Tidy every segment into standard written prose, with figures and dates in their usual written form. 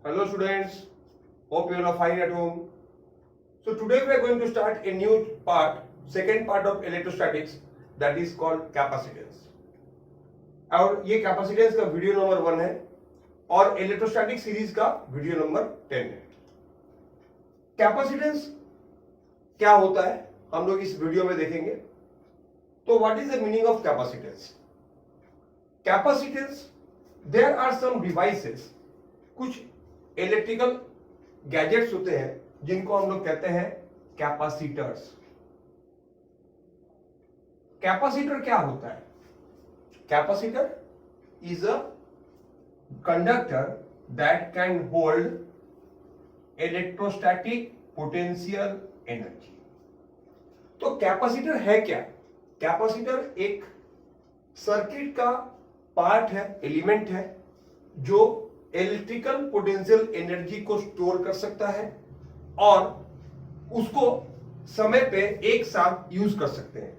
Hello students, hope you all are fine at home. So today we are going to start a new part, second part of electrostatics, that is called capacitance. और ये capacitance का video number 1 है और electrostatic series का video number 10 है. Capacitance क्या होता है हम लोग इस वीडियो में देखेंगे. तो what is the meaning of capacitance? Capacitance, there are some devices, कुछ इलेक्ट्रिकल गैजेट्स होते हैं जिनको हम लोग कहते हैं कैपेसिटर्स. कैपेसिटर क्या होता है? Capacitor is a conductor that can hold electrostatic potential energy. तो कैपेसिटर है क्या? कैपेसिटर एक सर्किट का पार्ट है, एलिमेंट है, जो इलेक्ट्रिकल पोटेंशियल एनर्जी को स्टोर कर सकता है और उसको समय पे एक साथ यूज कर सकते हैं.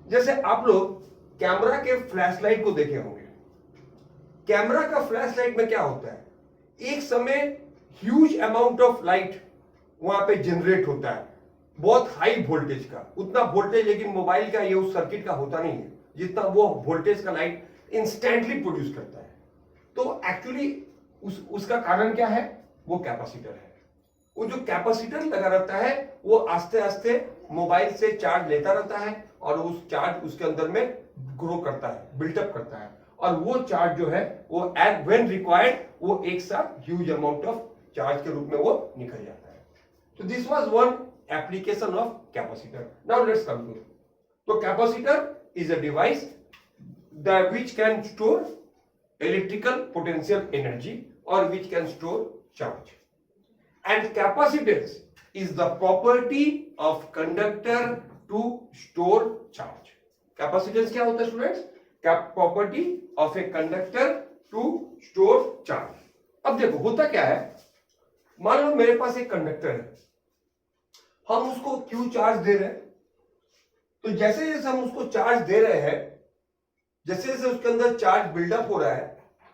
जैसे आप लोग कैमरा के फ्लैश लाइट को देखे होंगे. कैमरा का फ्लैश लाइट में क्या होता है? एक समय ह्यूज अमाउंट ऑफ लाइट वहां पे जनरेट होता है, बहुत हाई वोल्टेज का. उतना वोल्टेज लेकिन मोबाइल का ये उस सर्किट का होता नहीं है जितना वो वोल्टेज का लाइट इंस्टेंटली प्रोड्यूस करता है. तो एक्चुअली उसका कारण क्या है? वो कैपेसिटर है. वो जो कैपेसिटर लगा रहता है वो आस्ते आस्ते मोबाइल से चार्ज लेता रहता है और उस चार्ज उसके अंदर में ग्रो करता है, बिल्टअप करता है, और वो चार्ज जो है वो एट व्हेन रिक्वायर्ड वो एक साथ ह्यूज अमाउंट ऑफ चार्ज के रूप में वो निकल जाता है. तो this was one application of capacitor. Now let's conclude. तो capacitor is a device that which can store electrical potential energy or which can store charge. And capacitance is the property of conductor to store charge. Capacitance क्या होता है students? Property of a conductor to store charge. अब देखो होता क्या है, मान लो मेरे पास एक कंडक्टर है, हम उसको क्यू चार्ज दे रहे हैं. तो जैसे जैसे हम उसको चार्ज दे रहे हैं, जैसे जैसे उसके अंदर चार्ज बिल्डअप हो रहा है,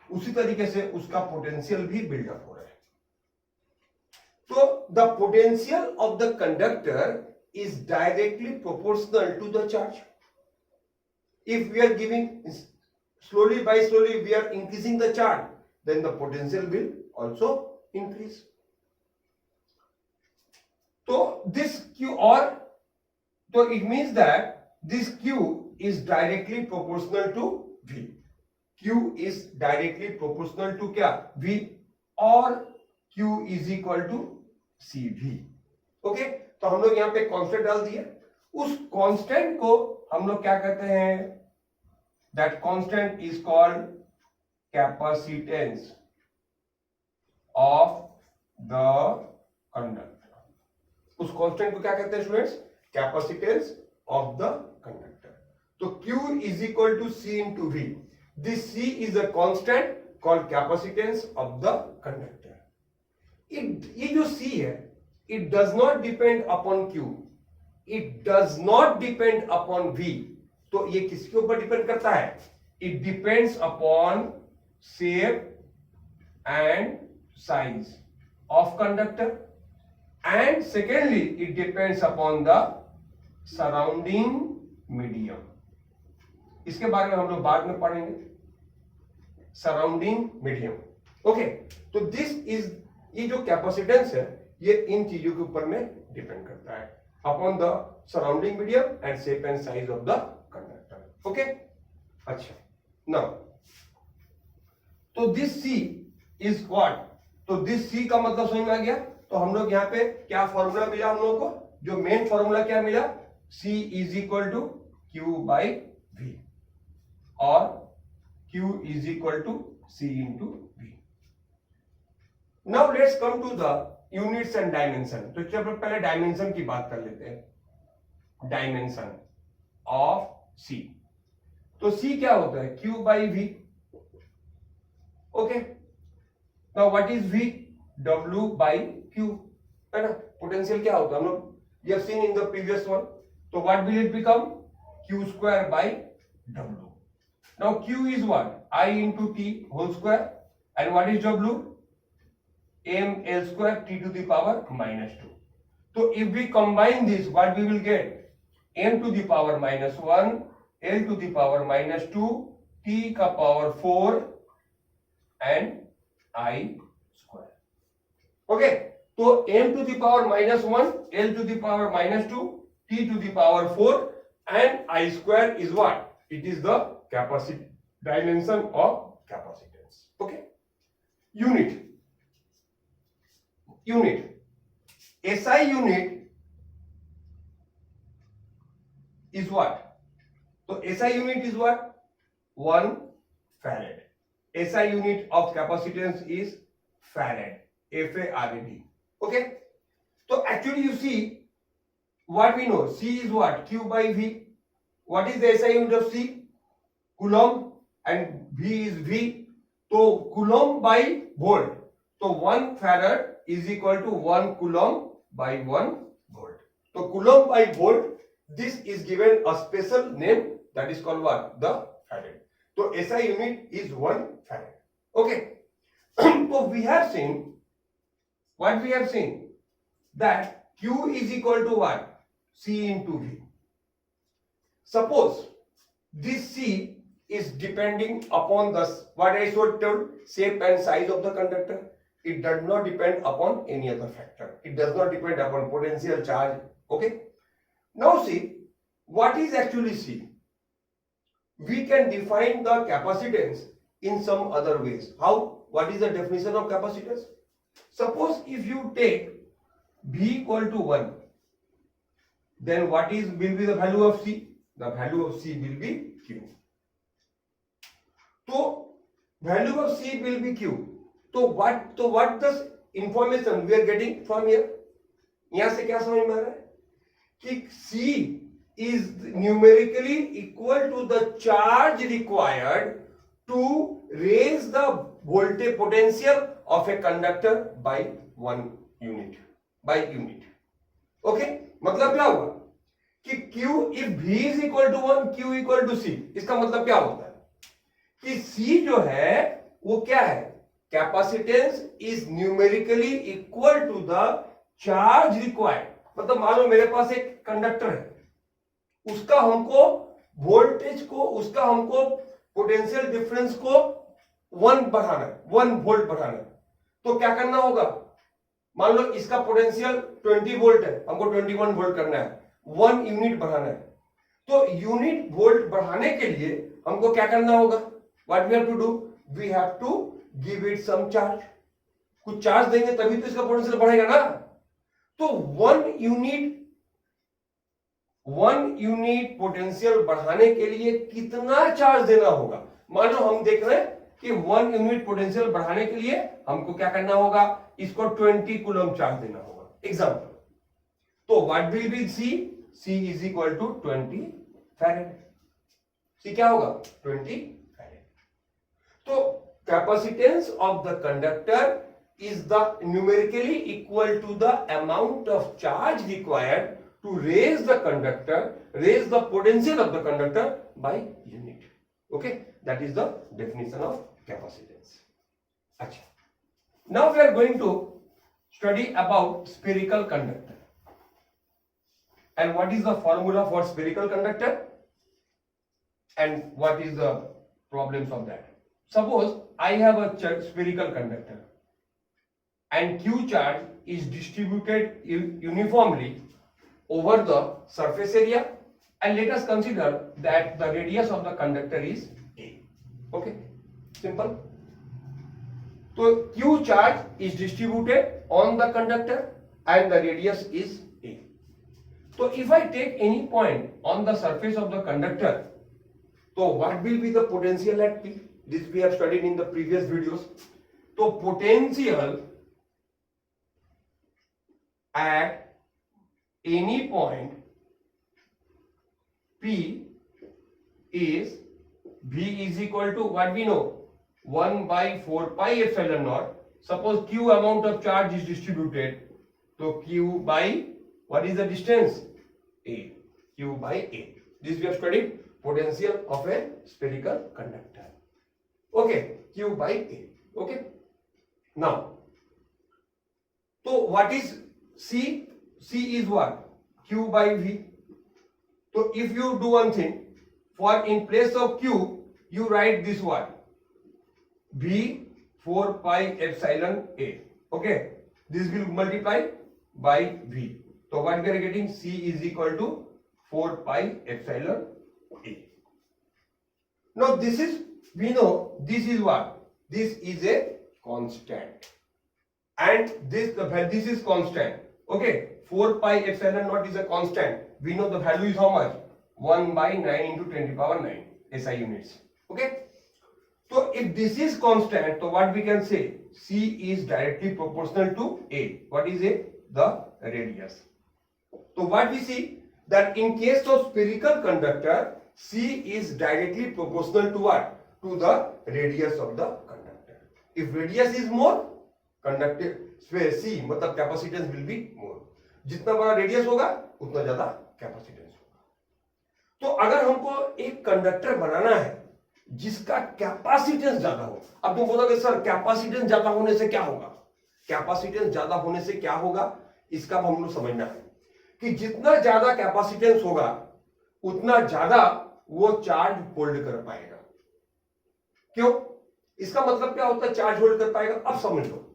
उसी तरीके से उसका पोटेंशियल भी बिल्डअप हो रहा है. तो the potential of the conductor is directly proportional to the charge. If we are giving slowly by slowly we are increasing the charge, then the potential will also increase. So this q, or so it means that this q is directly proportional to v. q is directly proportional to क्या? v, और q is equal to cv. Okay, तो हम लोग यहां पे constant डाल दिए. उस कांस्टेंट को हम लोग क्या कहते हैं? That constant is called capacitance of the conductor. उस कांस्टेंट को क्या कहते हैं students? Capacitance of the conductor. तो q is equal to c into v. This c is a constant called capacitance of the conductor. ये जो c है, it does not depend upon q, it does not depend upon v. तो ये किसके ऊपर depend करता है? It depends upon shape and size of conductor, and secondly it depends upon the surrounding medium. इसके बारे में हम लोग बाद में पढ़ेंगे. Surrounding medium. ओके, तो दिस इज, ये जो कैपेसिटेंस है ये इन चीजों के ऊपर में डिपेंड करता है, upon the surrounding medium and shape and size of the conductor. Okay, अच्छा. नाउ तो दिस सी इज व्हाट? तो दिस सी का मतलब समझ में आ गया. तो हम लोग यहाँ पे क्या फॉर्मूला मिला हम लोगों को? जो मेन फॉर्मूला क्या मिला? C is equal to Q by V, और Q is equal to C into V. Now let's come to the units and dimension. तो चलो पहले डायमेंशन की बात कर लेते हैं. Dimension of C. तो C क्या होता है? Q by V. Okay, now what is V? W by Q, है ना. पोटेंशियल क्या होता है? हम लोग you have seen in the previous one. तो what will it become? Q square by W. Now Q is what? I into T whole square, and what is W? m L square T to the power minus 2. So if we combine this, what we will get? M to the power minus 1, L to the power minus 2, T ka power 4 and I square. Okay, so m to the power minus 1, L to the power minus 2, T to the power 4 and I square is what? It is the capacity dimension of capacitance. Okay, unit SI unit is what? So SI unit is what? 1 farad. SI unit of capacitance is farad. F-A-R-A-D. Okay, so actually you see what we know. C is what? Q by V. What is the SI unit of C? Coulomb, and V is V. So Coulomb by volt. So 1 farad is equal to 1 Coulomb by 1 volt. So Coulomb by volt, this is given a special name, that is called what? The farad. So SI unit is 1 farad. Okay. So we have seen what we have seen, that Q is equal to what? C into V. Suppose this C is depending upon the what I told, shape and size of the conductor. It does not depend upon any other factor. It does not depend upon potential charge. Okay. Now see, what is actually C? We can define the capacitance in some other ways. How? What is the definition of capacitance? Suppose if you take V equal to 1, then what will be the value of C? The value of C will be Q. So value of C will be Q. So what the information we are getting from here? यहाँ से क्या समझ में आ रहा है कि C is numerically equal to the charge required to raise the voltage potential of a conductor by 1 unit. Okay, मतलब क्या हुआ कि Q if V is equal to 1, Q equal to C. इसका मतलब क्या होता है कि C जो है वो क्या है? Capacitance is numerically equal to the charge required. मतलब मान लो मेरे पास एक कंडक्टर है, उसका हमको वोल्टेज को, उसका हमको पोटेंशियल डिफरेंस को 1 बढ़ाना है, 1 वोल्ट बढ़ाना है. तो क्या करना होगा? मान लो इसका पोटेंशियल 20 वोल्ट है, हमको 21 वोल्ट करना है, 1 यूनिट बढ़ाना है. तो यूनिट वोल्ट बढ़ाने के लिए हमको क्या करना होगा? What we have to do? We have to give it some charge. कुछ चार्ज देंगे तभी तो इसका पोटेंशियल बढ़ेगा ना. तो 1 यूनिट पोटेंशियल बढ़ाने के लिए कितना चार्ज देना होगा? मान लो हम देख रहे हैं कि 1 यूनिट पोटेंशियल बढ़ाने के लिए हमको क्या करना होगा? इसको 20 कूलम चार्ज देना होगा. एग्जांपल. तो what will be C? C is equal to 20 farad. C क्या होगा? 20 फैरेड. तो capacitance of the conductor is the numerically equal to the amount of charge required to raise the potential of the conductor by unit. Okay, that is the definition of capacitance. Achha. Now we are going to study about spherical conductor. And what is the formula for spherical conductor? And what is the problems of that? Suppose I have a spherical conductor and Q charge is distributed uniformly over the surface area, and let us consider that the radius of the conductor is A. Okay, simple. So Q charge is distributed on the conductor and the radius is A. So if I take any point on the surface of the conductor, so what will be the potential at P? This we have studied in the previous videos. So potential at any point P is V is equal to what we know, 1 by 4 pi epsilon naught. Suppose Q amount of charge is distributed, so Q by what is the distance? A. Q by A. This we have studied potential of a spherical conductor. Okay, Q by A. Okay. Now तो what is C? C is what? Q by V. So if you do one thing, for in place of Q, you write this what? V 4 pi epsilon A. Okay, this will multiply by V. So what we are getting? C is equal to 4 pi epsilon A. Now this is, we know this is what? This is a constant, and this is constant. Okay, 4 pi epsilon naught is a constant. We know the value is how much? 1 by 9 into 10 to the power 9 SI units. Okay, so if this is constant, so what we can say? C is directly proportional to A. What is A? The radius. So what we see, that in case of spherical conductor, C is directly proportional to what? To the radius of the conductor. If radius is more, conductive C मतलब capacitance will be more. जितना बड़ा radius होगा उतना ज्यादा capacitance होगा. तो अगर हमको एक कंडक्टर बनाना है जिसका कैपेसिटेंस ज्यादा हो, अब तुम बोलोगे सर कैपेसिटेंस ज्यादा होने से क्या होगा? कैपेसिटेंस ज्यादा होने से क्या होगा इसका हम लोग समझना है कि जितना ज्यादा कैपेसिटेंस होगा उतना ज्यादा वो चार्ज होल्ड कर पाएगा. क्यों? इसका मतलब क्या होता है चार्ज होल्ड कर पाएगा? अब समझ लो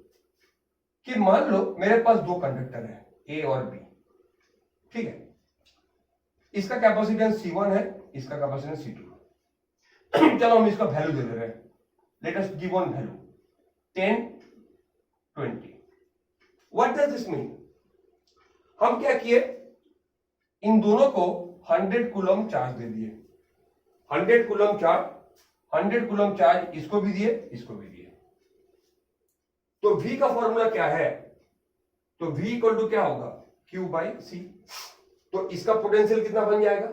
कि मान लो मेरे पास दो कंडक्टर है ए और बी. ठीक है, इसका कैपेसिटेंस C1 है, इसका कैपेसिटेंस C2. चलो हम इसका वैल्यू दे दे रहे हैं. Let us give one value 10 20. What does this mean? हम क्या किए, इन दोनों को 100 कूलम चार्ज दे दिए. 100 कूलम चार्ज, 100 कूलम चार्ज इसको भी दिए, इसको भी दिए. तो V का फॉर्मूला क्या है? तो V इक्वल टू क्या होगा? Q by C. तो इसका पोटेंशियल कितना बन जाएगा?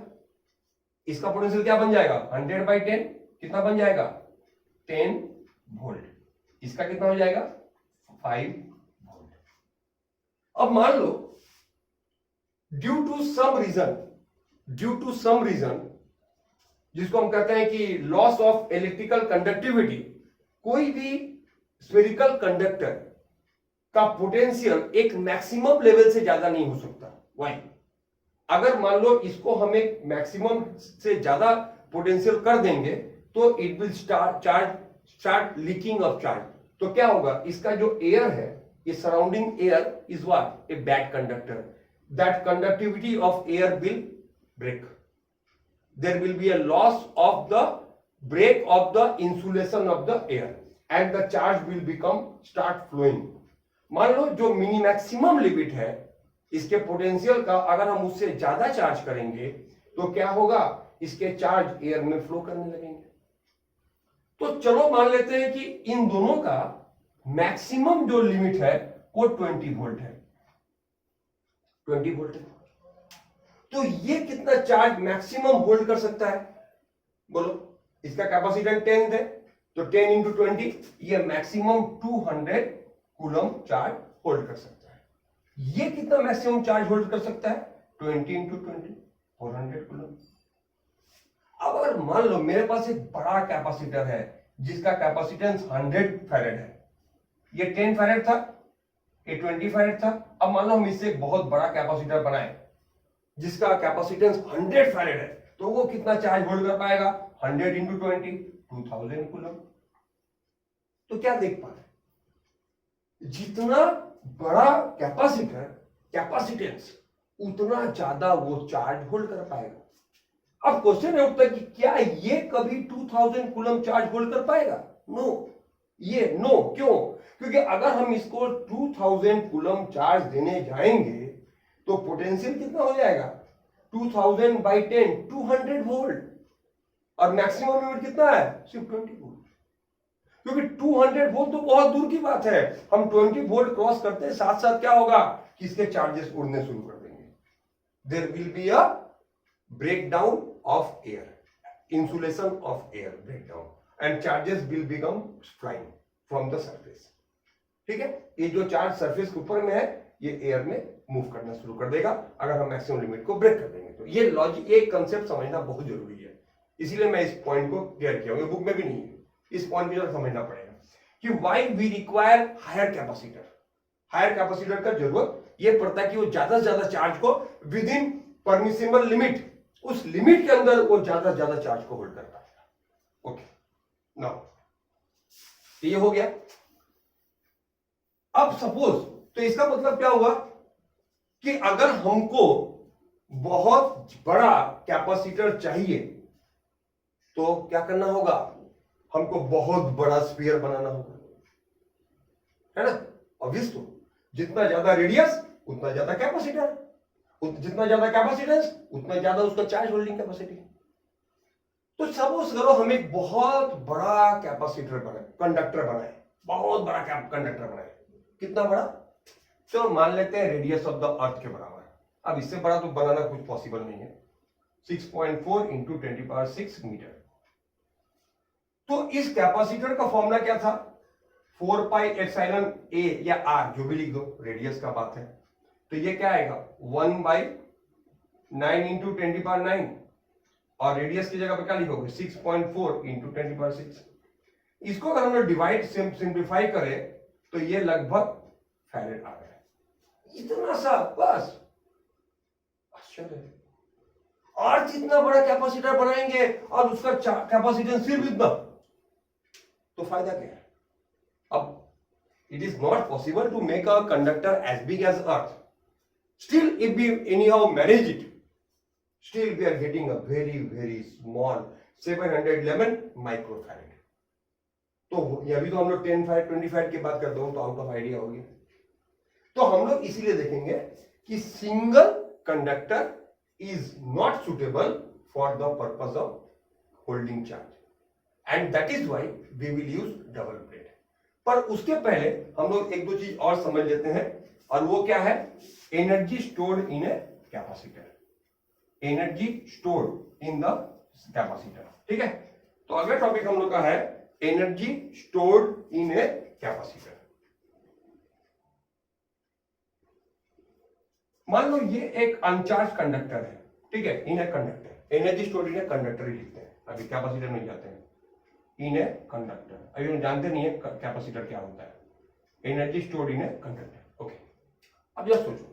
इसका पोटेंशियल क्या बन जाएगा? 100 बाई 10 कितना बन जाएगा? 10 वोल्ट. इसका कितना हो जाएगा? 5 वोल्ट. अब मान लो ड्यू टू सम रीजन जिसको हम कहते हैं कि लॉस ऑफ इलेक्ट्रिकल कंडक्टिविटी, कोई भी स्फेरिकल कंडक्टर का पोटेंशियल एक मैक्सिमम लेवल से ज्यादा नहीं हो सकता. वाई? अगर मान लो इसको हम एक मैक्सिमम से ज्यादा पोटेंशियल कर देंगे तो it will start leaking of charge. तो क्या होगा? इसका जो एयर है, ये surrounding air is what? A bad conductor. That conductivity of air will break. There will be a loss of the break of the insulation of the air and the charge will become start flowing. मान लो जो mini maximum limit है इसके potential का, अगर हम उससे ज्यादा charge करेंगे तो क्या होगा? इसके चार्ज एयर में फ्लो करने लगेंगे. तो चलो मान लेते हैं कि इन दोनों का मैक्सिमम जो लिमिट है वो 20 वोल्ट है. 20 वोल्ट है. तो ये कितना चार्ज मैक्सिमम होल्ड कर सकता है? बोलो. इसका कैपेसिटेंस 10 है, तो 10 इंटू 20, ये मैक्सिमम 200 कूलम चार्ज होल्ड कर सकता है. ये कितना मैक्सिमम चार्ज होल्ड कर सकता है? 20 इंटू 20 400 कूलम. अब अगर मान लो मेरे पास एक बड़ा कैपेसिटर है जिसका कैपेसिटेंस 100 फैरेड है. ये 10 फैरेड था, ये 20 फैरेड था. अब मान लो हम इससे एक बहुत बड़ा कैपेसिटर बनाए जिसका कैपेसिटेंस 100 फैरेड है, तो वो कितना चार्ज होल्ड कर पाएगा? 100 इंटू 20 2000 कूलम. तो क्या देख पा रहे, जितना बड़ा कैपेसिटर कैपेसिटेंस उतना ज्यादा वो चार्ज होल्ड कर पाएगा. अब क्वेश्चन है उठता है कि क्या ये कभी 2000 कूलम चार्ज होल्ड कर पाएगा? नो. ये नो. क्यों? क्योंकि अगर हम इसको 2000 कूलम चार्ज देने जाएंगे तो पोटेंशियल कितना हो जाएगा? 2000 बाई 10 200 वोल्ट. और मैक्सिमम लिमिट कितना है? सिर्फ 20 वोल्ट. क्योंकि 200 वोल्ट तो बहुत दूर की बात है. हम 20 वोल्ट क्रॉस करते हैं साथ साथ क्या होगा कि इसके चार्जेस उड़ने शुरू कर देंगे. There will be a breakdown of air, insulation of air breakdown, and charges will become flying from the surface. ठीक है, ये जो चार्ज सरफेस के ऊपर में है ये एयर में मूव करना शुरू कर देगा अगर हम मैक्सिमम लिमिट को ब्रेक कर देंगे. तो ये लॉजिक, ये कंसेप्ट समझना बहुत जरूरी है. इसीलिए मैं इस पॉइंट को क्लियर किया हूं. बुक में भी नहीं है. इस पॉइंट को समझना पड़ेगा कि why we require higher capacitor. Higher capacitor का जरूरत ये पड़ता है कि वो ज्यादा से ज्यादा चार्ज को विद इन परमिसिबल लिमिट, उस लिमिट के अंदर वो ज्यादा से ज्यादा चार्ज को होल्ड कर पाएगा। ओके, नाउ ये हो गया। अब सपोज, तो इसका मतलब क्या हुआ कि अगर हमको बहुत बड़ा कैपेसिटर चाहिए तो क्या करना होगा, हमको बहुत बड़ा स्फीयर बनाना होगा, है ना? ऑब्वियस, तो जितना ज्यादा रेडियस उतना ज्यादा कैपेसिटर, जितना ज्यादा कैपेसिटेंस उतना ज्यादा उसका चार्ज होल्डिंग कैपेसिटी। तो सपोज करो हम एक बहुत बड़ा कैपेसिटर बनाए, कंडक्टर बनाए, बहुत बड़ा कंडक्टर बनाए। कितना बड़ा? चलो मान लेते हैं रेडियस ऑफ द अर्थ के बराबर। अब इससे बड़ा तो बनाना कुछ पॉसिबल नहीं है। 6.4 इंटू 10⁶ मीटर। तो इस कैपेसिटर का फॉर्मूला क्या था? 4 पाई एप्सिलॉन ए या आर, जो भी लिख दो, रेडियस का बात है। तो ये क्या आएगा? 1/9 इंटू 10⁹, और रेडियस की जगह पे क्या लिखोगे? 6.4 इंटू 10⁶। इसको अगर हम लोग डिवाइड सिंप्लीफाई करें तो ये लगभग फैरेड आ रहा है। इतना सा बस, आश्चर्य है। अर्थ इतना बड़ा कैपेसिटर बनाएंगे और उसका कैपेसिटेंस सिर्फ इतना, तो फायदा क्या है? अब it is not possible to make a conductor as big as earth. Still, if we anyhow manage it, still we are getting a very very small 711 microfarad. तो ये अभी तो हम लोग 10 फैरेड 20 फैरेड की बात करते हो, तो आउट ऑफ आइडिया हो गया। तो हम लोग इसीलिए देखेंगे कि single conductor is not suitable for the purpose of holding charge, and that is why we will use double plate. पर उसके पहले हम लोग एक दो चीज और समझ लेते हैं, और वो क्या है? Energy stored in a capacitor. Energy stored in the capacitor, ठीक है? तो अगला टॉपिक हम लोग का है energy stored in a capacitor. मान लो ये एक अनचार्ज कंडक्टर है, ठीक है? In a conductor, energy stored in a conductor ही लिखते हैं, अभी कैपेसिटर में जाते हैं। इन ए कंडक्टर, अभी हम जानते नहीं है कैपेसिटर क्या होता है। Energy stored in a conductor, okay. अब जरा सोचो,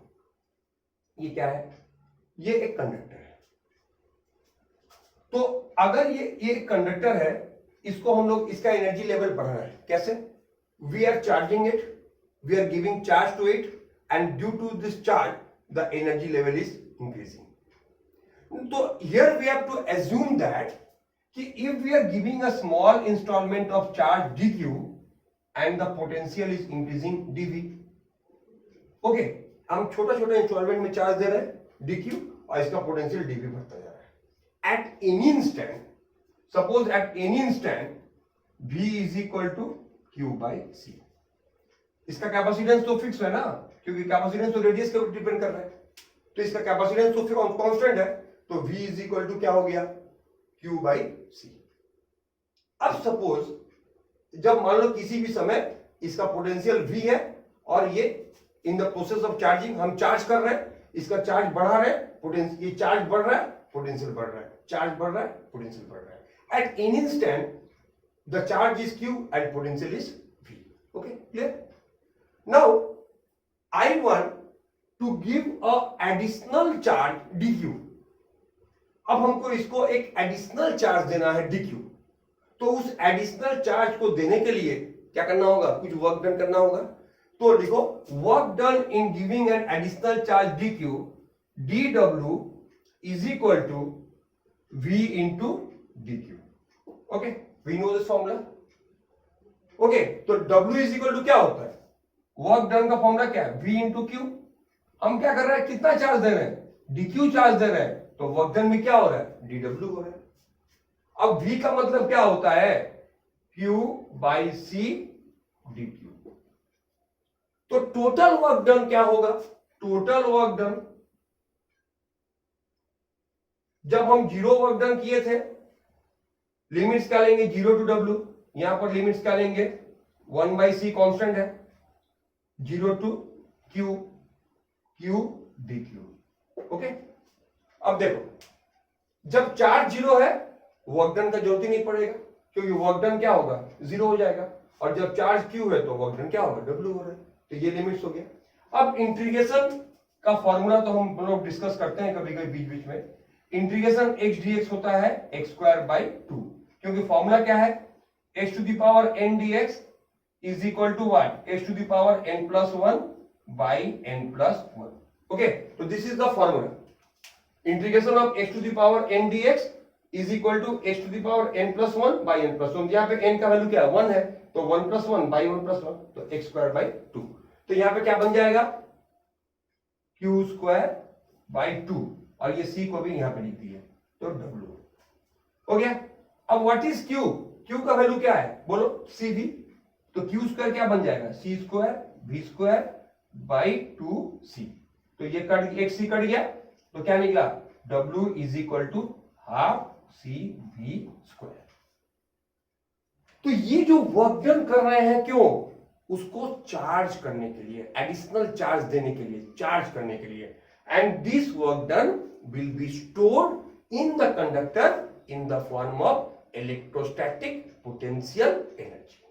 ये क्या है? ये एक कंडक्टर है। तो अगर ये कंडक्टर है, इसको हम लोग, इसका एनर्जी लेवल बढ़ाना है। कैसे? We are charging it, we are giving charge to it, and due to this charge the energy level is increasing. तो here we have to assume that कि if we are giving a small installment of charge dq and the potential is increasing dv, okay, हम छोटा छोटा instalment में charge दे रहे हैं dq, और इसका पोटेंशियल dv बढ़ता जा रहा है। At any instant, suppose at any instant v is equal to q by c। इसका कैपेसिटेंस तो फिक्स है ना, क्योंकि कैपेसिटेंस तो रेडियस के ऊपर डिपेंड कर रहा है। तो इसका कैपेसिटेंस तो फिर कांस्टेंट है, तो v इज इक्वल टू क्या हो गया? Q बाई सी। अब सपोज जब मान लो किसी भी समय इसका पोटेंशियल V है, और ये in the process of charging हम चार्ज कर रहे हैं, इसका चार्ज बढ़ा रहे हैं, पोटेंशियल, ये चार्ज बढ़ रहा है, पोटेंशियल बढ़ रहा है, चार्ज बढ़ रहा है, पोटेंशियल बढ़ रहा है। At any instant the charge is Q and potential is V। Okay, clear? Now I want to give a additional charge dq। अब हमको इसको एक एडिशनल चार्ज देना है dq। तो उस एडिशनल चार्ज को देने के लिए क्या करना होगा? कुछ वर्क डन करना होगा। तो लिखो, work done in giving an additional charge dq, dw is equal to v into dq। Okay, we know this formula. Okay, तो w इज इक्वल टू क्या होता है? वर्क डन का फॉर्मूला क्या है? v into q। हम क्या कर रहे हैं? कितना चार्ज दे रहे हैं? dq चार्ज दे रहे हैं, तो वर्क डन में क्या हो रहा है? dw हो रहा है। अब v का मतलब क्या होता है? q by c dq। तो टोटल वर्क डन क्या होगा? टोटल वर्क डन, जब हम जीरो वर्क डन किए थे, लिमिट्स क्या लेंगे? 0 टू w। यहां पर लिमिट्स क्या लेंगे? 1 बाई सी कॉन्स्टेंट है, 0 to q, q dq। Okay, अब देखो, जब चार्ज 0 है, वर्क डन का जरूरत ही नहीं पड़ेगा, क्योंकि वर्क डन क्या होगा? 0 हो जाएगा। और जब चार्ज q है तो वर्क डन क्या होगा? w हो रहा है। तो ये लिमिट्स हो गया। अब इंटीग्रेशन का फॉर्मूला तो हम लोग डिस्कस करते हैं कभी कभी बीच बीच में। इंटीग्रेशन x dx होता है x स्क्वायर बाई 2, क्योंकि फॉर्मूला क्या है, x to the power n dx is equal to what, x to the power n plus 1 by n plus 1। Okay, तो this is the formula, integration of x to the power n dx is equal to x to the power n plus 1 by n plus 1। यहाँ पे n का value क्या है, 1 है, तो 1 plus 1 by 1 plus 1, तो x square by 2। तो यहाँ पे क्या बन जाएगा, q स्क्वायर बाई 2, और ये c को भी यहाँ पे लिख दिया, तो w हो गया। अब व्हाट इज q, q का वैल्यू क्या है बोलो, c भी, तो q स्क्वायर क्या बन जाएगा, c square v square by 2c। तो ये कट, एक c कट गया, तो क्या निकला, w is equal to half c v square. तो ये जो वर्क डन कर रहे हैं, क्यों, उसको चार्ज करने के लिए, एडिशनल चार्ज देने के लिए, चार्ज करने के लिए। And this work done will be stored in the conductor in the form of electrostatic potential energy.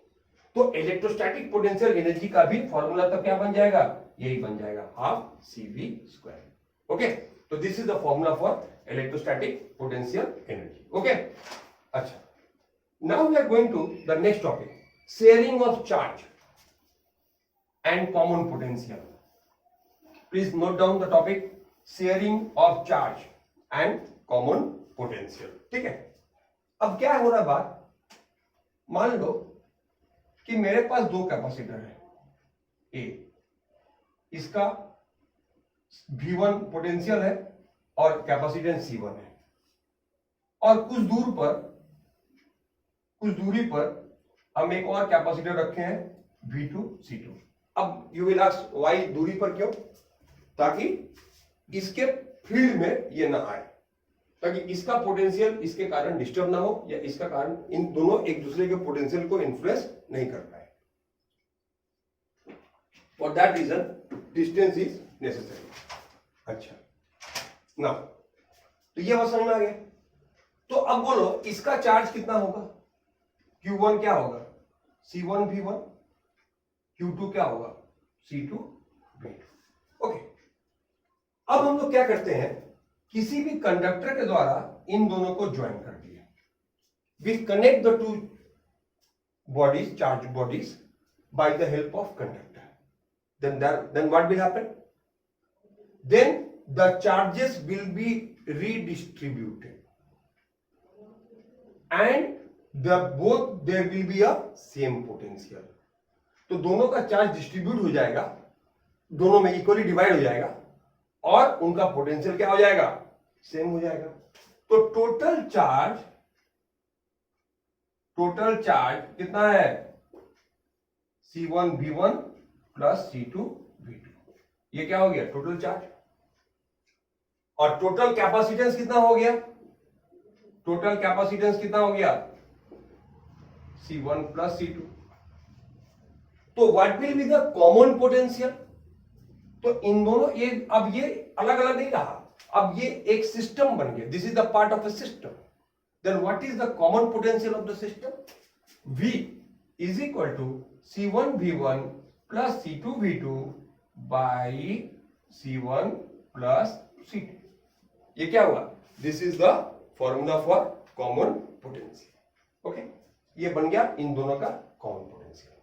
तो इलेक्ट्रोस्टैटिक पोटेंशियल एनर्जी का भी फॉर्मूला तो क्या बन जाएगा, यही बन जाएगा, half C V square. Okay, तो this is the formula for electrostatic potential energy. Okay, अच्छा, now we are going to the next topic, sharing of charge and common potential. Please note down the topic, sharing of charge and common potential. ठीक है, अब क्या हो रहा बात, मान लो कि मेरे पास दो कैपेसिटर है, ए, इसका V1 पोटेंशियल है और कैपेसिटेंस C1 है, और कुछ दूरी पर हम एक और कैपेसिटर रखे हैं V2 C2। अब यू विल आस्क व्हाई, दूरी पर क्यों, ताकि इसके फील्ड में ये ना आए, ताकि इसका पोटेंशियल इसके कारण डिस्टर्ब ना हो, या इसका कारण, इन दोनों एक दूसरे के पोटेंशियल को इन्फ्लुएंस नहीं कर पाए। For that reason distance is necessary. अच्छा, ना, तो ये बात समझ में आ गया। तो अब बोलो इसका चार्ज कितना होगा, Q1 क्या होगा, C1 V1, Q2 क्या होगा, C2 V2। ओके, अब हम लोग क्या करते हैं, किसी भी कंडक्टर के द्वारा इन दोनों को ज्वाइन कर दिया, we connect the two bodies, charge bodies, by the help of conductor, then what will happen, then the charges will be redistributed and both there will be a same potential। तो दोनों का charge distribute हो जाएगा, दोनों में equally divide हो जाएगा, और उनका पोटेंशियल क्या हो जाएगा, सेम हो जाएगा। तो टोटल चार्ज कितना है, C1 V1 plus C2 V2, ये क्या हो गया, टोटल चार्ज। और टोटल कैपेसिटेंस कितना हो गया, C1 प्लस C2। तो what will be the common potential, तो इन दोनों, ये अब ये अलग अलग नहीं रहा, अब ये एक सिस्टम बन गया, this is the part of a system. Then what is the common potential of the system, V is equal to C1 V1 plus C2 V2 by C1 plus C2। ये क्या हुआ, this is the formula for common potential. Okay, ये बन गया इन दोनों का common potential.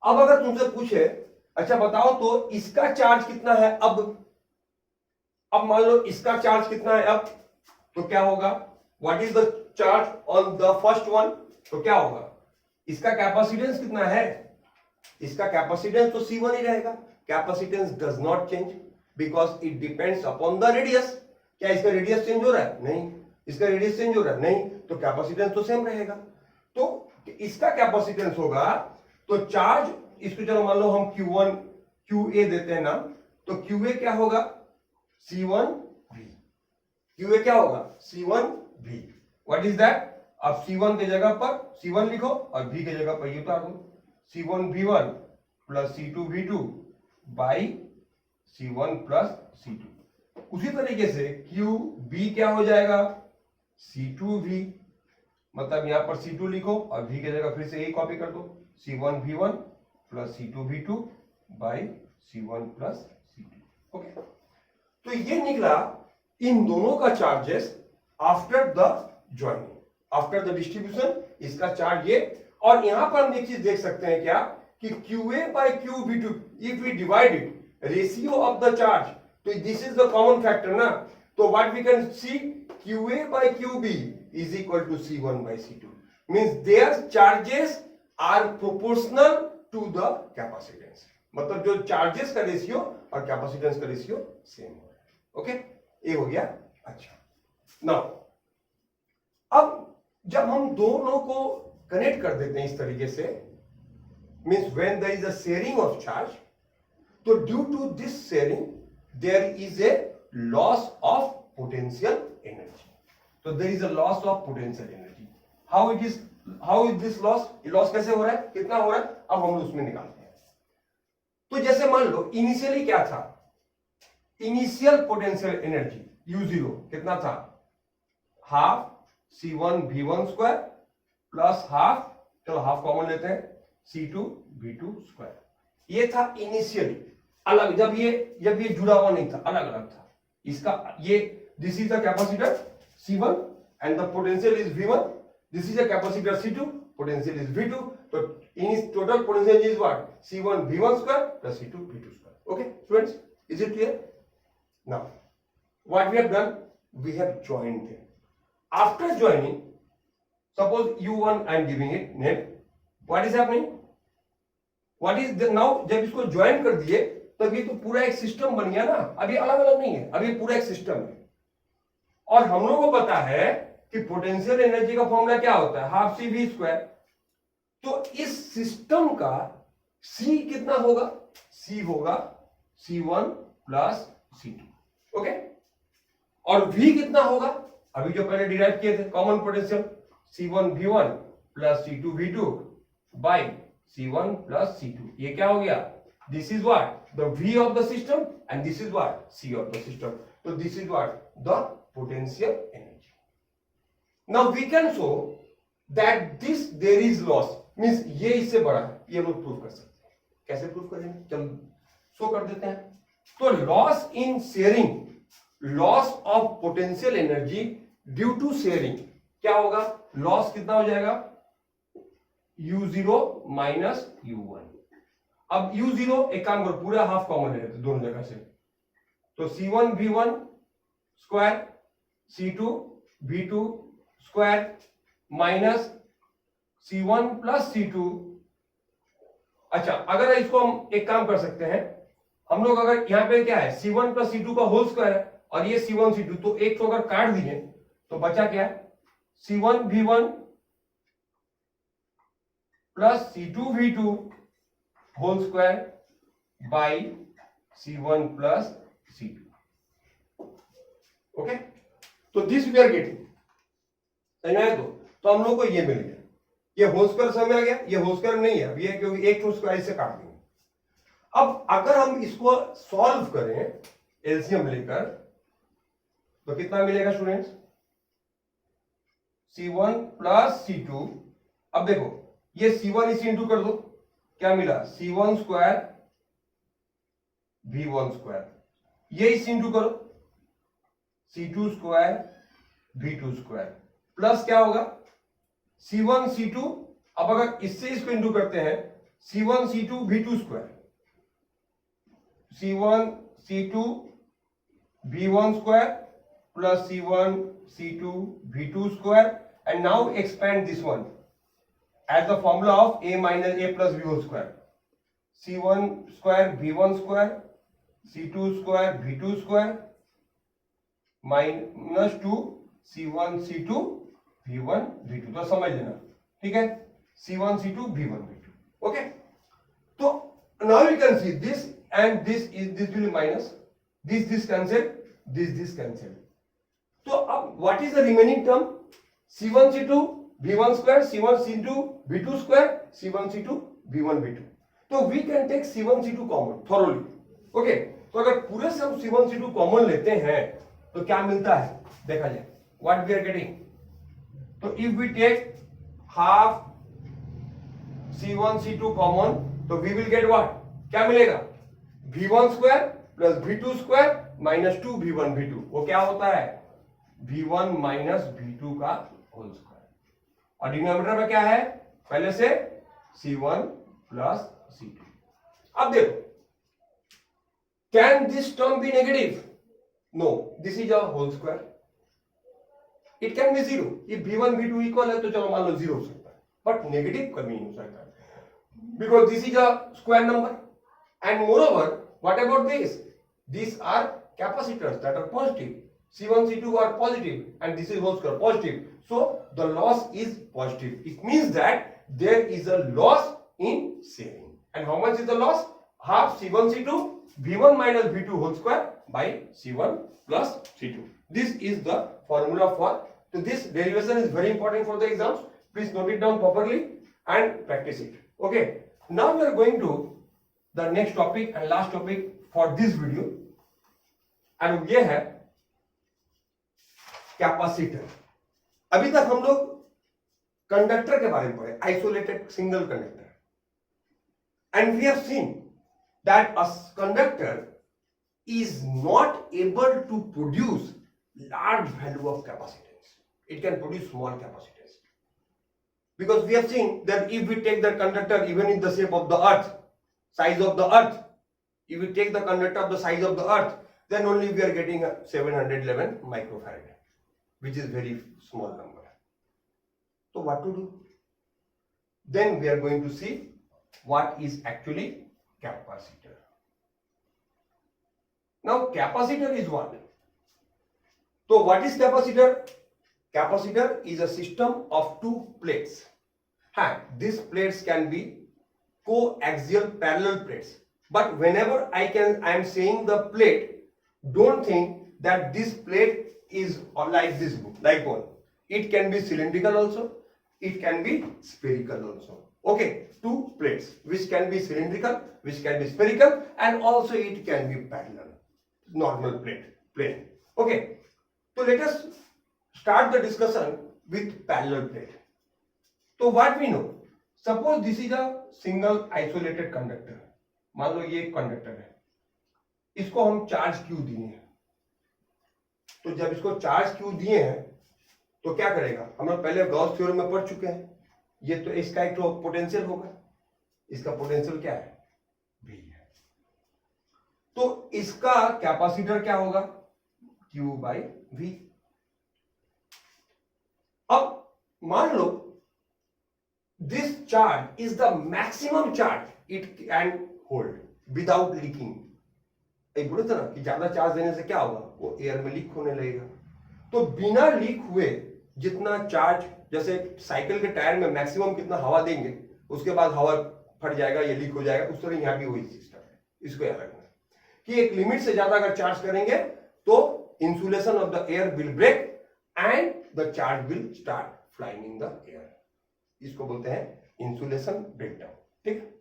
अब अगर तुमसे पूछे, अच्छा बताओ तो इसका चार्ज कितना है, अब मान लो इसका चार्ज कितना है, अब तो क्या होगा, what is the charge on the first one, तो क्या होगा, इसका कैपेसिटेंस कितना है, इसका कैपेसिटेंस तो C1 ही रहेगा, capacitance does not change because it depends upon the radius. क्या इसका रेडियस चेंज हो रहा है, नहीं, इसका रेडियस चेंज हो रहा है, नहीं, तो कैपेसिटेंस तो सेम रहेगा। तो इसका कैपेसिटेंस होगा, तो चार्ज, इसको चलो मान लो हम Q1 QA देते हैं ना, तो QA क्या होगा, C1V, QA क्या होगा, C1V। व्हाट इज दैट, अब C1 के जगह पर C1 लिखो और V के जगह पर ये उतार दो, C1V1 plus C2V2 by C1 plus C2। उसी तरीके से QB क्या हो जाएगा, C2V, मतलब यहां पर C2 लिखो और V की जगह फिर से यही कॉपी कर दो, C1V1 plus C2V2 by C1 plus C2। Okay, तो ये निकला इन दोनों का charges after the joining, after the distribution, इसका चार्ज ये। और यहां पर हम एक चीज देख सकते हैं क्या कि QA by QB2 if we divide it ratio of the charge, तो this is the common factor ना, तो what we can see QA by QB is equal to C1 by C2 means their charges are proportional to the capacitance, मतलब जो charges का ratio और capacitance का ratio same हो रहा है। ओके, ये हो गया। अच्छा, नाउ अब जब हम दोनों को कनेक्ट कर देते हैं इस तरीके से, means when there is a sharing of charge, तो due to this sharing there is a loss of potential energy, तो there is a loss of potential energy. How is this loss, ये loss कैसे हो रहा है, कितना हो रहा है, अब हम उसमें निकालते हैं। तो जैसे मान लो इनिशियली क्या था, इनिशियल पोटेंशियल एनर्जी U0 कितना था, half C1 V1 square plus half, चलो हाफ कॉमन लेते हैं, C2 V2 स्क्वायर। ये था इनिशियली अलग, जब ये जुड़ा हुआ नहीं था, अलग अलग था इसका। ये this is the capacitor C1 and the potential is V1, this is the capacitor C2, potential is V2, तो in total potential is what, C1 V1 square plus C2 V2 square. Okay students, is it clear? Now what we have done, we have joined them. After joining, suppose U1 I am giving it name, what is happening, what is the now, जब इसको join कर दिए तब ये तो पूरा एक system बन गया ना, अभी अलग अलग नहीं है, अभी पूरा एक सिस्टम है। और हम लोगों को पता है कि पोटेंशियल एनर्जी का फॉर्मूला क्या होता है, हाफ C V स्क्वायर। तो इस सिस्टम का C कितना होगा, C होगा C1 प्लस C2। ओके, और V कितना होगा, अभी जो पहले डिराइव किए थे common potential, C1 V1 plus C2 V2 by C1 plus C2। ये क्या हो गया, this is what the V of the system and this is what C of the system, तो this is what the potential energy. Now we can show that this there is loss, means ये इससे बड़ा है, ये हम लोग prove कर सकते हैं। कैसे प्रूव करेंगे, चल शो कर देते हैं। तो loss in sharing, loss of potential energy due to sharing क्या होगा, लॉस कितना हो जाएगा, U0 माइनस U1। अब U0 एक काम करो, पूरा हाफ कॉमन ले लेते दोनों जगह से, तो C1 V1 square C2 V2 square minus C1 plus C2। अच्छा, अगर इसको हम एक काम कर सकते हैं, हम लोग अगर यहां पे क्या है C1 प्लस C2 का होल स्क्वायर है और ये C1 C2, तो एक को अगर काट दिए तो बचा क्या है, C1 V1 plus C2 V2 whole square by C1 plus C2। Okay, तो दिस वी आर गेटिंग, समझ में आया? तो हम लोग को ये मिल गया, ये होल स्क्वायर समझ में आ गया, ये होल स्क्वायर नहीं है ये, क्योंकि एक होल स्क्वायर से काट देंगे। अब अगर हम इसको सॉल्व करें एलसीएम लेकर, तो कितना मिलेगा स्टूडेंट्स, C1 प्लस C2। अब देखो ये C1 इसे इंटू कर दो, क्या मिला, C1 स्क्वायर V1 स्क्वायर, ये इसे इंटू करो C2 square V2 square, plus क्या होगा C1 C2। अब अगर इससे इसको इंटू करते हैं, C1 C2 V2 square, C1 C2 V1 square plus C1 C2 V2 square, and now expand this one as the formula of A minus A plus B whole square, C1 square V1 square C2 square V2 square minus 2 C1 C2 V1 V2, तो समझ लेना, ठीक है, C1 C2 V1 V2। Okay, तो now you can see this and this will be minus, this cancel, this cancel। तो अब what is the remaining term, C1 C2 V1 square, C1 C2 V2 square, C1 C2 V1 V2। तो we can take C1 C2 common thoroughly. Okay, तो अगर पूरे से हम C1 C2 common लेते हैं तो क्या मिलता है, देखा जाए व्हाट वी आर गेटिंग। तो if we take half C1 C2 common, तो वी विल गेट व्हाट, क्या मिलेगा, V1 square plus V2 square minus 2V1 V2, वो क्या होता है V1 माइनस V2 का होल स्क्वायर, और डिनोमिनेटर में क्या है पहले से C1 प्लस C2। अब देखो, can this term be negative, no, this is a whole square, it can be zero, if V1 V2 equal है तो चलो मान लो जीरो हो सकता है, बट नेगेटिव कभी नहीं हो सकता, because this is a square number, and moreover what about this, these are capacitors that are positive, C1 C2 are positive and this is whole square positive, so the loss is positive, it means that there is a loss in sharing, and how much is the loss, half C1 C2 V1 minus V2 whole square by C1 plus C2, this is the formula for, so this derivation is very important for the exams, please note it down properly and practice it. Okay, now we are going to the next topic and last topic for this video, and ये है capacitor. अभी तक हम लोग conductor के बारे में पढ़े, isolated single conductor, and we have seen that a conductor is not able to produce large value of capacitance, it can produce small capacitance. Because we have seen that if we take the conductor even in the shape of the earth, size of the earth, if we take the conductor of the size of the earth, then only we are getting a 711 microfarad, which is very small number. So what to do? Then we are going to see what is actually capacitor. Now capacitor is what? So what is capacitor? Capacitor is a system of two plates. These plates can be coaxial parallel plates, but whenever I am saying the plate, don't think that this plate is like this, like one. It can be cylindrical also, it can be spherical also. Okay, two plates which can be cylindrical, which can be spherical, and also it can be parallel, normal plane. Okay, so let us start the discussion with parallel plate. So what we know, suppose this is a single isolated conductor, मान लो ये एक conductor है, इसको हम charge Q दिए हैं, तो जब इसको चार्ज क्यू दिए हैं तो क्या करेगा, हम लोग पहले गॉस थ्योरम में पढ़ चुके हैं, ये तो इसका एक तो पोटेंशियल होगा, इसका पोटेंशियल क्या है V है, तो इसका कैपेसिटर क्या होगा Q by V। अब मान लो this charge is the maximum charge it can hold without leaking, एक बोले थे ना कि ज्यादा चार्ज देने से क्या होगा, वो एयर में लीक होने लगेगा, तो बिना लीक हुए जितना चार्ज, जैसे साइकिल के टायर में मैक्सिमम कितना हवा देंगे उसके बाद हवा फट जाएगा या लीक हो जाएगा, उस तरह यहाँ भी वही सिस्टम है, इसको याद रखना कि एक लिमिट से ज्यादा अगर चार्ज करेंगे तो insulation of the air will break and the charge will start flying in the air, इसको बोलते हैं इंसुलेशन ब्रेकडाउन। ठीक है,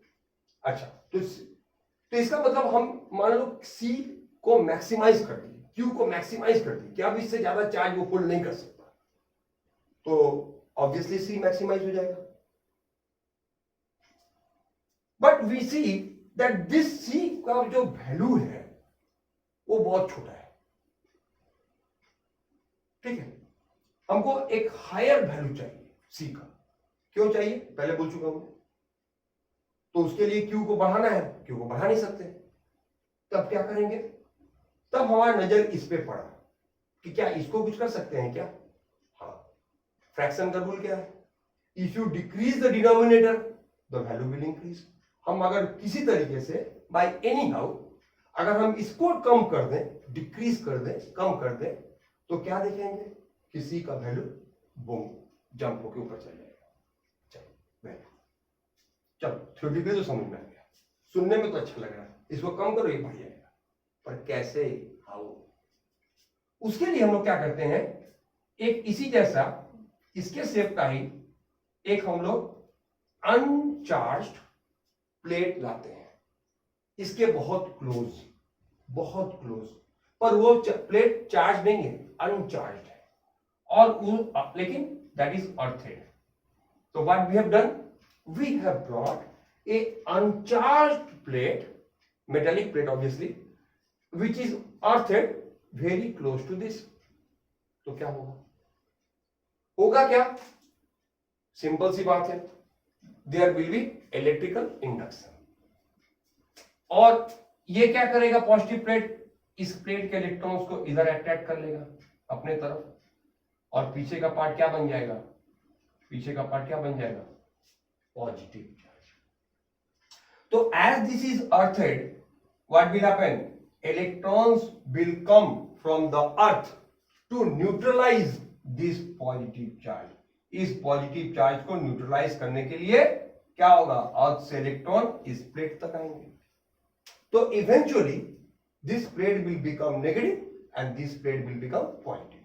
अच्छा, तो इसका मतलब हम मान लो C को मैक्सिमाइज कर दिए, Q को मैक्सिमाइज कर दिए कि अब इससे ज्यादा चार्ज वो होल्ड नहीं कर सकता, तो ऑब्वियसली C मैक्सिमाइज हो जाएगा, but we see that this C का जो वैल्यू है वो बहुत छोटा है। ठीक है, हमको एक हायर वैल्यू चाहिए C का, क्यों चाहिए पहले बोल चुका हूं, तो उसके लिए Q को बढ़ाना है, Q को बढ़ा नहीं सकते, तब क्या करेंगे, तब हमारा नजर इस पे पड़ा कि क्या इसको कुछ कर सकते हैं क्या, हाँ, फ्रैक्शन का रूल क्या है, if you decrease the denominator the value will increase, हम अगर किसी तरीके से बाय एनी हाउ अगर हम इसको कम कर दें, डिक्रीज कर दें, कम कर दें, तो क्या देखेंगे कि C का वैल्यू बूम जंप होकर ऊपर चल जाएगा। चलो थ्योरेटिकली तो समझ में आ गया, सुनने में तो अच्छा लग रहा है, इसको कम करो ये बढ़ जाएगा, पर कैसे, हाउ, उसके लिए हम लोग क्या करते हैं, एक इसी जैसा इसके शेप का ही एक हम लोग अनचार्ज्ड प्लेट लाते हैं, इसके बहुत क्लोज, पर वो प्लेट चार्ज नहीं है, अनचार्ज्ड है, और लेकिन दैट इज अर्थेड। तो what we have done, we have brought a uncharged plate, metallic plate obviously, which is earthed very close to this. तो क्या होगा? होगा क्या? सिंपल सी बात है, there will be electrical induction. और ये क्या करेगा? पॉजिटिव प्लेट इस प्लेट के इलेक्ट्रॉन्स को इधर अट्रैक्ट कर लेगा अपने तरफ, और पीछे का पार्ट क्या बन जाएगा? पीछे का पार्ट क्या बन जाएगा? Positive charge. तो as this is earthed, what will happen? Electrons will come from the earth to neutralize this positive charge. इस पॉजिटिव चार्ज को न्यूट्रलाइज करने के लिए क्या होगा? अर्थ से इलेक्ट्रॉन इस प्लेट तक आएंगे। तो eventually this plate will become negative and this plate will become positive.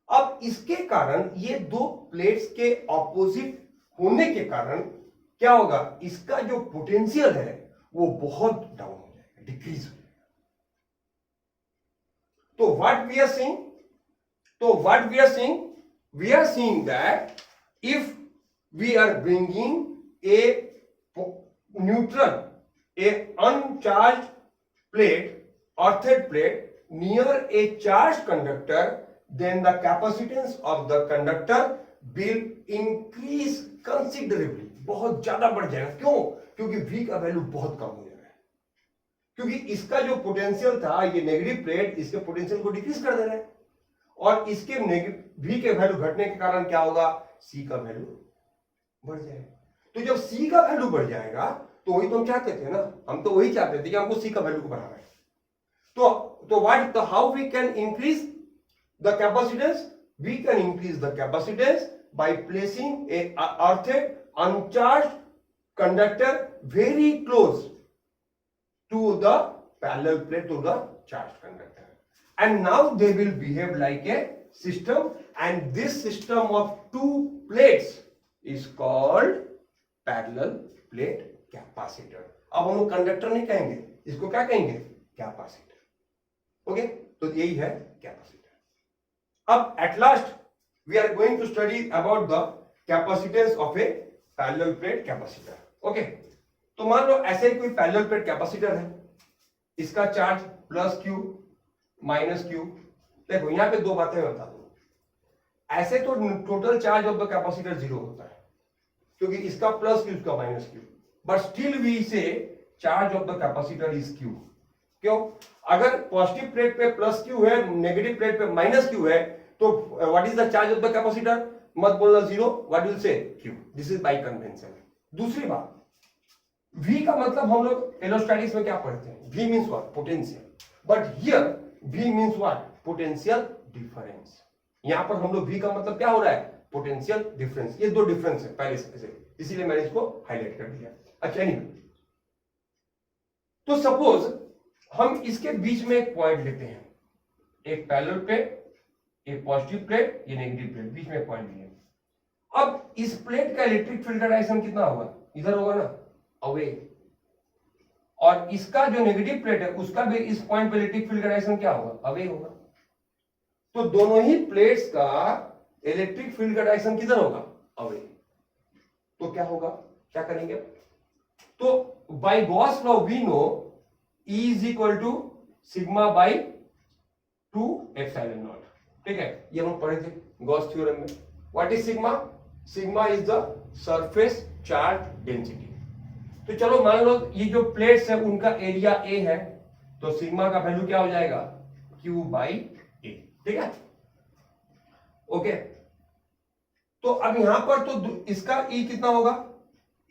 अब इसके कारण, ये दो प्लेट्स के ऑपोजिट होने के कारण क्या होगा? इसका जो पोटेंशियल है वो बहुत डाउन हो जाएगा, डिक्रीज हो जाएगा। तो what we are seeing? We are seeing that if we are bringing a neutral, a uncharged plate, earthed plate near a charged conductor, then the capacitance of the conductor will increase considerably, बहुत ज्यादा बढ़ जाएगा। क्यों? क्योंकि V का value बहुत कम हो जाएगा, क्योंकि इसका जो पोटेंशियल था, ये नेगेटिव प्लेट इसके पोटेंशियल को डिक्रीज कर दे रहा है, और इसके V के वैल्यू घटने के कारण क्या होगा? C का वैल्यू बढ़ जाएगा। तो जब C का वैल्यू बढ़ जाएगा तो वही तो हम चाहते थे ना, हम तो वही चाहते थे कि हमको C का वैल्यू को बढ़ाना है। तो what, how we can increase the capacitance? We can increase the capacitance by placing a earthed uncharged conductor very close to the parallel plate, to the charged conductor, and now they will behave like a system, and this system of two plates is called parallel plate capacitor. अब हम लोग conductor नहीं कहेंगे, इसको क्या कहेंगे? Capacitor. Okay, तो यही है कैपेसिटर। अब at last we are going to study about the capacitance of a parallel plate capacitor. Okay, तो मान लो ऐसे कोई पैरेलल प्लेट कैपेसिटर है, इसका charge plus Q minus Q. देखो यहां पे दो बातें मैं बता दूं। ऐसे तो total charge of the capacitor zero होता है, क्योंकि इसका प्लस क्यू, इसका minus Q, but still we say charge of the capacitor is Q. क्यों? अगर पॉजिटिव प्लेट पे प्लस क्यू है, नेगेटिव प्लेट पे माइनस क्यू है, तो what is the charge of the capacitor? मत बोलना zero, what will say? Q. This is by convention. दूसरी बात, V का मतलब हम लोग इलेक्ट्रोस्टैटिक्स में क्या पढ़ते हैं? V means what? Potential. But here V means what? Potential difference. यहां पर हम लोग V का मतलब क्या हो रहा है? Potential difference. ये दो डिफरेंस है पहले से, इसीलिए मैंने इसको हाईलाइट कर दिया। अच्छा, नहीं तो सपोज हम इसके बीच में एक पॉइंट लेते हैं, एक पैरेलल प्लेट, एक पॉजिटिव प्लेट, ये नेगेटिव प्लेट, बीच में एक पॉइंट लिया। अब इस प्लेट का इलेक्ट्रिक फील्ड का डायरेक्शन कितना होगा? इधर होगा ना, अवे। और इसका जो नेगेटिव प्लेट है उसका भी इस पॉइंट पे इलेक्ट्रिक फील्ड का डायरेक्शन क्या होगा? अवे होगा। तो दोनों ही प्लेट्स का इलेक्ट्रिक फील्ड का डायरेक्शन किधर होगा? अवे। तो क्या होगा? क्या करेंगे? तो by Gauss law we know E is equal to sigma by 2 epsilon naught. ठीक है, ये हम पढ़े थे गॉस थ्योरम में। What is sigma? Sigma is the surface charge density. तो चलो मान लो ये जो प्लेट्स है उनका एरिया A है, तो सिग्मा का वैल्यू क्या हो जाएगा? Q by A। ठीक है, ओके। तो अब यहां पर तो इसका E कितना होगा?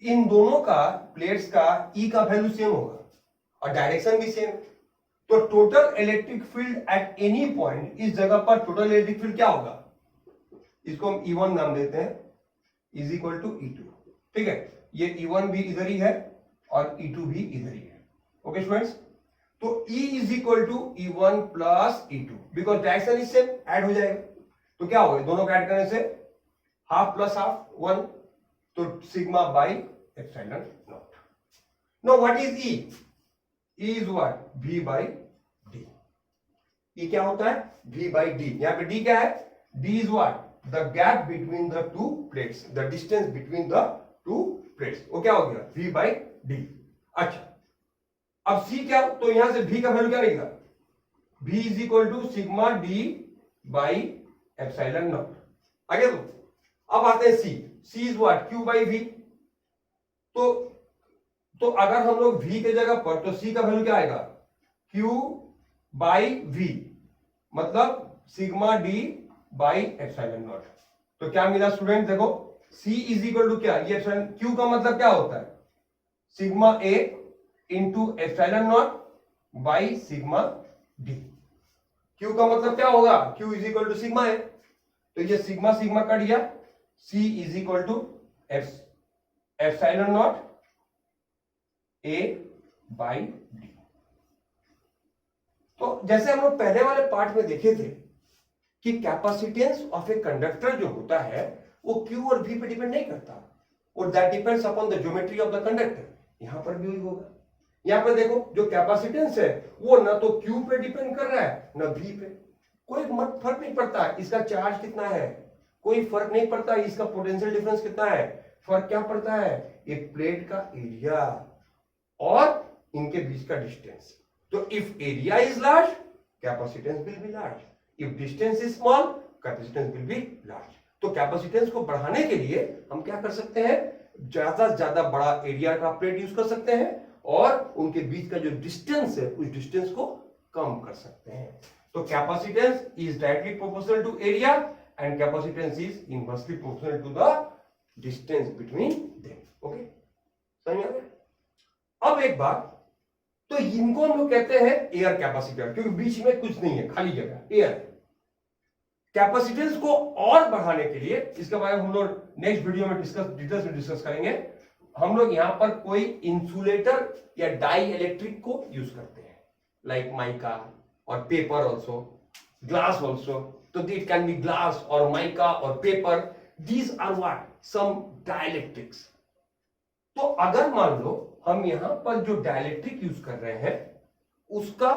इन दोनों का, प्लेट्स का E का वैल्यू सेम होगा और डायरेक्शन भी सेम। तो total electric field at any point, इस जगह पर टोटल इलेक्ट्रिक फील्ड क्या होगा? इसको हम E1 नाम देते हैं, इज इक्वल टू E2। ठीक है, ये E1 भी इधर ही है और E2 भी इधर ही है। ओके स्टूडेंट्स, तो E is equal to E1 plus E2, because direction is same, add हो जाएगा। तो क्या होगा? दोनों को ऐड करने से हाफ प्लस हाफ 1, तो sigma by epsilon not. Know what is E? E is what? V by D। E क्या होता है? V by D। यहां पे D क्या है? D is what? The gap between the two plates, the distance between the two plates. वो क्या हो गया V by D। अच्छा अब C क्या, तो यहां से V का वैल्यू क्या निकला, V is equal to sigma D by epsilon naught. आगे तो अब आते हैं C is what, Q by V। तो अगर हम लोग V के जगह पर, तो C का वैल्यू क्या आएगा, Q बाई V, मतलब sigma D by epsilon not. तो क्या मिला स्टूडेंट, देखो C इज इक्वल टू क्या, ये एप्सिलॉन, Q का मतलब क्या होता है, sigma A into epsilon naught by sigma D। Q का मतलब क्या होगा, Q is equal to sigma A, तो ये सिग्मा सिग्मा कट गया, C is equal to epsilon naught A by D। तो जैसे हम लोग पहले वाले पार्ट में देखे थे कि कैपेसिटेंस ऑफ ए कंडक्टर जो होता है वो Q और V पे डिपेंड नहीं करता, और that depends upon the geometry of the conductor. यहां पर भी वही होगा। यहां पर देखो जो कैपेसिटेंस है वो ना तो Q पे डिपेंड कर रहा है ना V पे, कोई फर्क नहीं पड़ता इसका चार्ज कितना है, कोई फर्क नहीं पड़ता इसका पोटेंशियल डिफरेंस कितना है। फर्क क्या पड़ता है, एक प्लेट का एरिया और इनके बीच का डिस्टेंस। तो if area is large, capacitance will be large, if distance is small, capacitance will be large. तो कैपेसिटेंस को बढ़ाने के लिए हम क्या कर सकते हैं, ज्यादा से ज्यादा बड़ा एरिया का प्लेट यूज कर सकते हैं और उनके बीच का जो डिस्टेंस है उस डिस्टेंस को कम कर सकते हैं। तो capacitance is directly proportional to area and capacitance is inversely proportional to the distance between them. Okay, समझ में आ गया। अब एक बात, तो इनको हम लोग कहते हैं एयर कैपेसिटर, क्योंकि बीच में कुछ नहीं है, खाली जगह एयर। कैपेसिटेंस को और बढ़ाने के लिए, इसके बारे में हम लोग नेक्स्ट वीडियो में डिटेल्स में डिस्कस करेंगे। हम लोग यहां पर कोई इंसुलेटर या डाई इलेक्ट्रिक को यूज करते हैं, लाइक माइका और पेपर ऑल्सो, ग्लास ऑल्सो। तो इट कैन बी ग्लास और माइका और paper, these are what, some dielectrics. तो अगर मान लो हम यहां पर जो डाइलेक्ट्रिक यूज कर रहे हैं उसका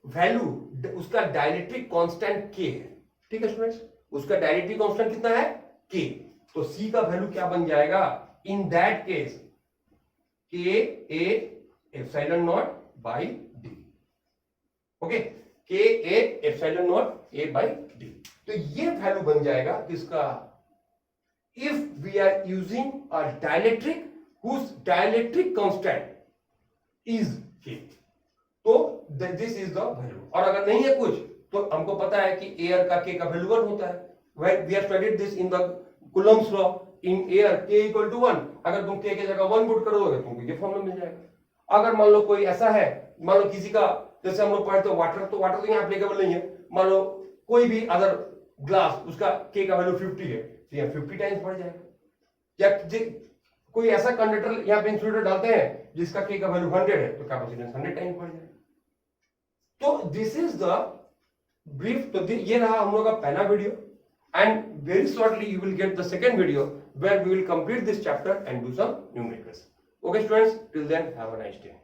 वैल्यू, उसका डाइलेक्ट्रिक कांस्टेंट K है, ठीक है स्टूडेंट्स, उसका डाइलेक्ट्रिक कांस्टेंट कितना है K। तो C का वैल्यू क्या बन जाएगा, in that case K A epsilon naught by D। Okay, K A epsilon naught A by D। तो ये वैल्यू बन जाएगा किसका, if we are using a dielectric whose dielectric constant is K, तो this is the value। और अगर नहीं है कुछ तो हमको पता है कि एयर का K का वैल्यू 1 होता है। When we have studied this in the Coulomb's law, in air K equal to 1, अगर तुम K की जगह 1 पुट करोगे तुमको ये फॉर्मूला मिल जाएगा। अगर मान लो कोई ऐसा है, मान लो किसी का, जैसे हम लोग पढ़ते वाटर, तो वाटर तो यहाँ एप्लीकेबल नहीं है, मान लो कोई भी अदर ग्लास, उसका K का वैल्यू 50 है तो यहाँ 50 टाइम्स बढ़ जाएगा। या कोई ऐसा कंडक्टर यहाँ पे इंसुलेटर डालते हैं जिसका K का वैल्यू 100 है तो कैपेसिटेंस 100 टाइम्स बढ़ जाएगा। तो दिस इज द ब्रीफ। तो ये रहा हम लोग का पहला video, and very shortly you will get the second video where we will complete this chapter and do some numericals. Okay students, till then have a nice day.